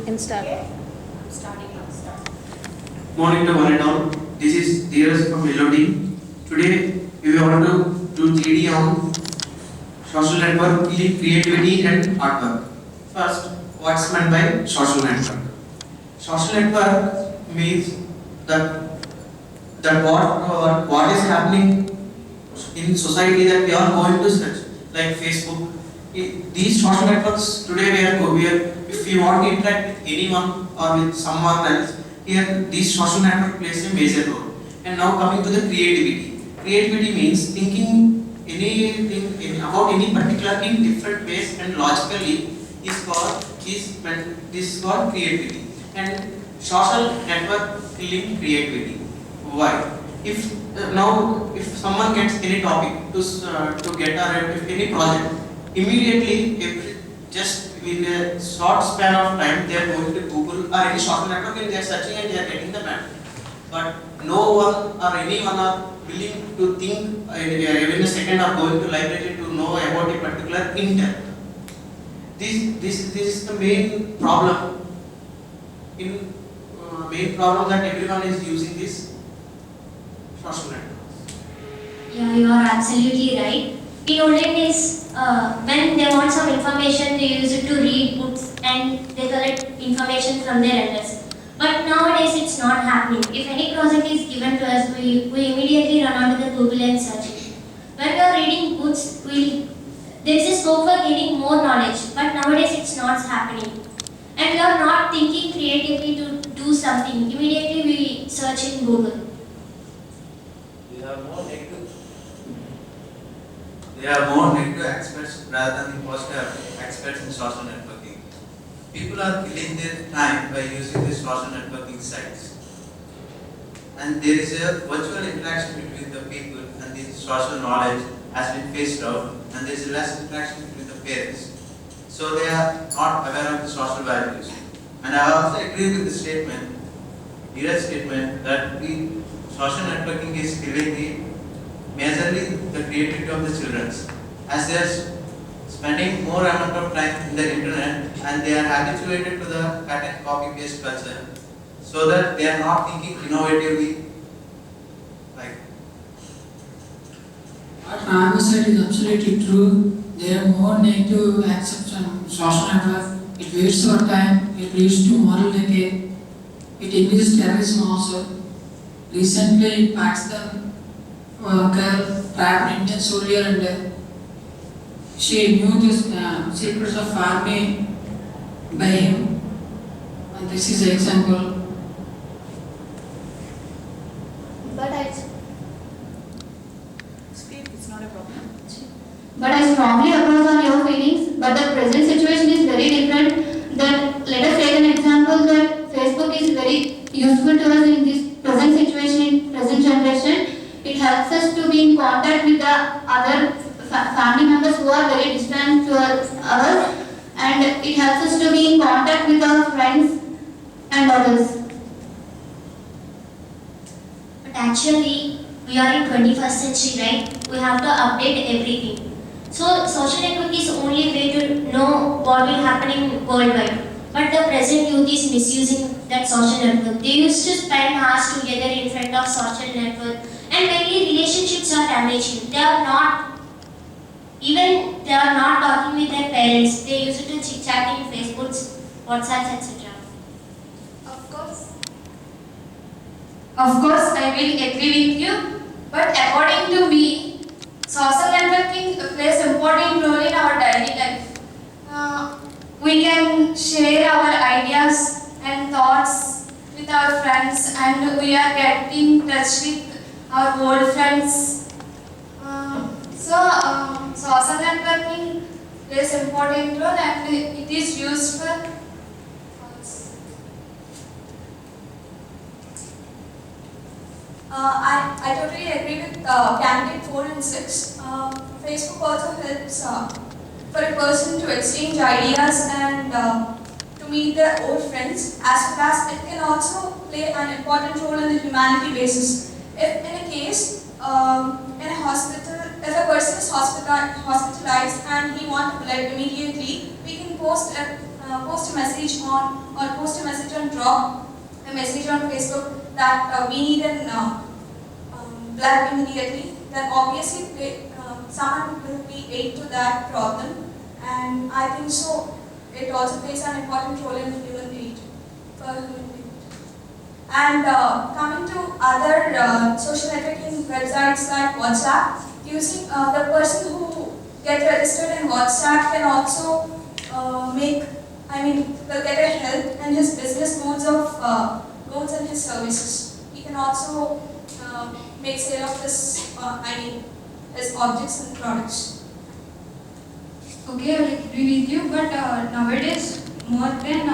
can start. I'm starting now. Morning to one and all. This is Dheeraj from Melody. Today we want to do 3D on social network, creativity and artwork. First, what's meant by social network? Social network means that what is happening in society that we are going to search, like Facebook. These social networks today we are if we want to interact with anyone or with someone else, here this social network plays a major role. And now coming to the creativity. Creativity means thinking anything about any particular in different ways and logically this is called creativity. And social network link creativity. Why? If someone gets any topic to get or if any project, immediately just in a short span of time they are going to Google or any social network and they are searching and they are getting the map. But no one or anyone are willing to think in a second or going to library to know about a particular intent. This is the main problem that everyone is using this social network. Yeah, you are absolutely right. In olden days, when they want some information, they use it to read books and they collect information from their elders. But nowadays, it's not happening. If any project is given to us, we immediately run onto the Google and search it. When we are reading books, there is a scope for gaining more knowledge. But nowadays, it's not happening. And we are not thinking creatively to do something. Immediately, we search in Google. There are more negative experts rather than the positive experts in social networking. People are killing their time by using these social networking sites. And there is a virtual interaction between the people and the social knowledge has been phased out and there is less interaction between the parents. So they are not aware of the social values. And I also agree with the statement, Dheeraj's statement, that the social networking is killing majorly the creativity of the children, as they are spending more amount of time in the internet and they are habituated to the cut and copy paste culture, so that they are not thinking innovatively. Like what Rama said is absolutely true. There are more negative aspects on social network. It wastes our time. It leads to moral decay. It increases terrorism also. Recently, Pakistan girl trapped Indian soldier and she knew the secrets of army by him. And this is an example. But I strongly oppose on your feelings. But the present situation is very different. That let us take an example that Facebook is very useful to us in this present situation, present generation. It helps us to be in contact with the other family members who are very distant to us, and it helps us to be in contact with our friends and others. But actually, we are in 21st century, right? We have to update everything. So, social network is the only way to know what will happen in worldwide. But the present youth is misusing that social network. They used to spend hours together in front of social network, and mainly relationships are damaging. They are not talking with their parents. They used to chit chat in Facebooks, WhatsApps, etc. Of course, I will agree with you. But according to me, social networking plays an important role in our daily life. We can share our ideas and thoughts with our friends, and we are getting in touch with our old friends. Social networking plays an important role and it is used for I totally agree with candidate 4 and 6. Facebook also helps for a person to exchange ideas and to meet their old friends, as well as it can also play an important role in the humanity basis. If in a case, in a hospital, if a person is hospitalized and he wants blood immediately, we can post a message on or post a message on drop a message on Facebook that we need an black immediately, then obviously someone will be aid to that problem, and I think so it also plays an important role in human aid for human aid. And coming to other social networking websites like WhatsApp, using the person who get registered in WhatsApp can also will get a help in his business modes of goods and his services. He can also make sale of his objects and products. Okay, I agree with you, but nowadays more than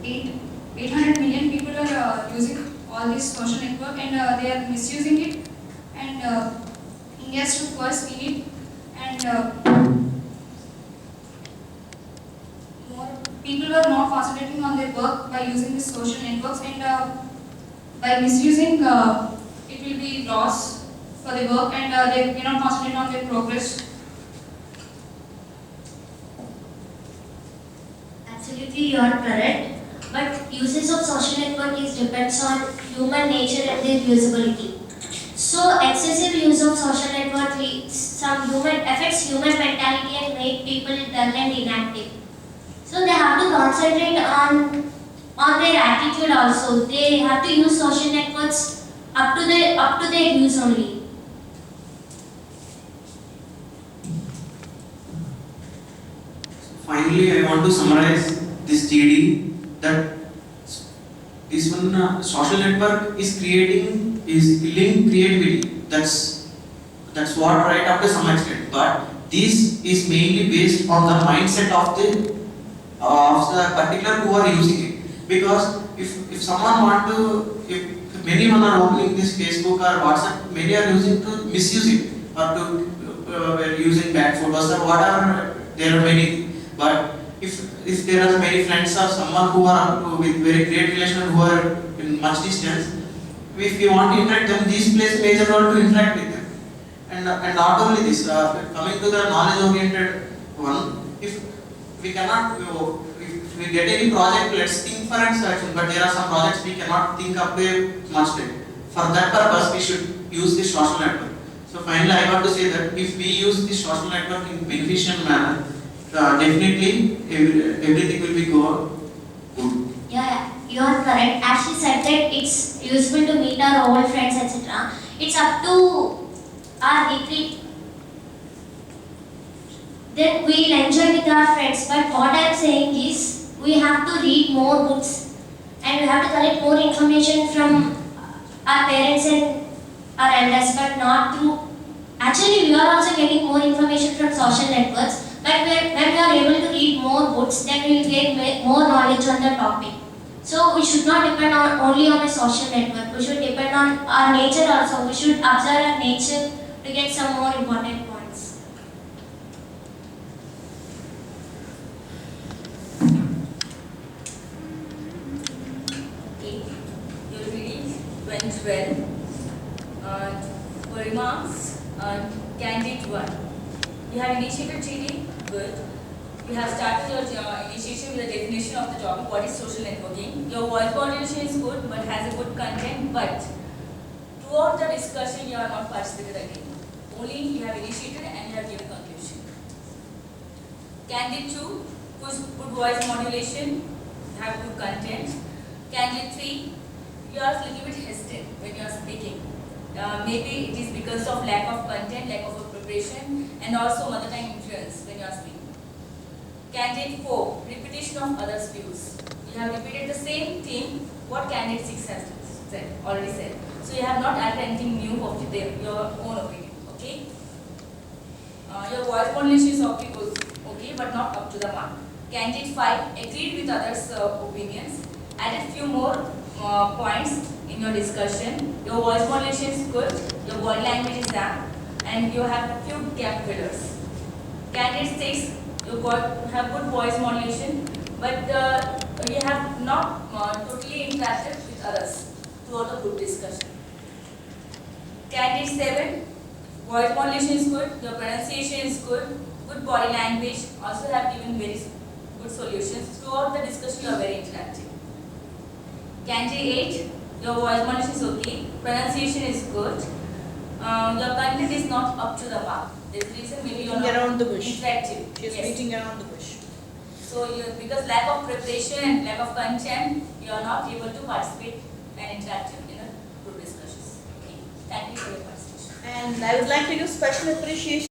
800 million people are using all this social network, and they are misusing it, and India should first in it, and more people are not concentrating on their work by using these social networks, and by misusing it will be loss for the work, and they cannot concentrate on their progress. Absolutely, you are correct. But uses of social network depends on human nature and their usability. So excessive use of social network affects human mentality and make people dull and inactive. So they have to concentrate on their attitude also. They have to use social networks up to their use only. Finally, I want to summarize this GD that this one social network is killing creativity. That's what right up to some extent. But this is mainly based on the mindset of the particular who are using it. Because if someone if many one are opening this Facebook or WhatsApp, many are using to misuse it or to using bad photos or whatever. There are many. But if there are many friends or someone who are with very great relation who are in much distance, if you want to interact them, these plays major role to interact with them. And not only this, coming to the knowledge-oriented one, if we cannot, if we get any project, let's think for action. But there are some projects we cannot think up much time. For that purpose, we should use this social network. So finally, I want to say that if we use this social network in beneficial manner, definitely everything will be good. Yeah, you are correct. As she said that it's useful to meet our old friends, etc. It's up to our retreat. Then we'll enjoy with our friends. But what I'm saying is, we have to read more books and we have to collect more information from our parents and our elders, but not through. Actually, we are also getting more information from social networks. But when we are able to read more books, then we will get more knowledge on the topic. So we should not depend only on a social network. We should depend on our nature also. We should observe our nature to get some more important points. Okay, your reading went well. For remarks, candidate 1. You have initiated GD, good. You have started your initiation with the definition of the topic, what is social networking. Your voice modulation is good, but has a good content, but throughout the discussion you are not participated again. Only you have initiated and you have given conclusion. Candidate 2, good voice modulation, have good content. Candidate 3, you are a little bit hesitant when you are speaking. Maybe it is because of lack of content, lack of preparation, and also mother tongue influence when you are speaking. Candidate 4, repetition of others' views. You have repeated the same thing what candidate 6 has already said. So you have not added anything new of your own opinion. Okay. Your voice modulation is okay, but not up to the mark. Candidate 5, agreed with others' opinions, added few more points in your discussion. Your voice modulation is good, your body language is there, and you have a few gap fillers. Candidate 6, you have good voice modulation, but you have not totally interacted with others throughout the group discussion. Candidate 7, voice modulation is good, your pronunciation is good, good body language, also have given very good solutions. Throughout the discussion, you are very interactive. Candidate 8, your voice modulation is okay, pronunciation is good, your content is not up to the mark. There's a reason maybe you are Beating not around the bush. interactive. She is Yes. beating around the bush. So because lack of preparation and lack of content, you are not able to participate and interact in a group discussions. Okay. Thank you for your participation. And I would like to give special appreciation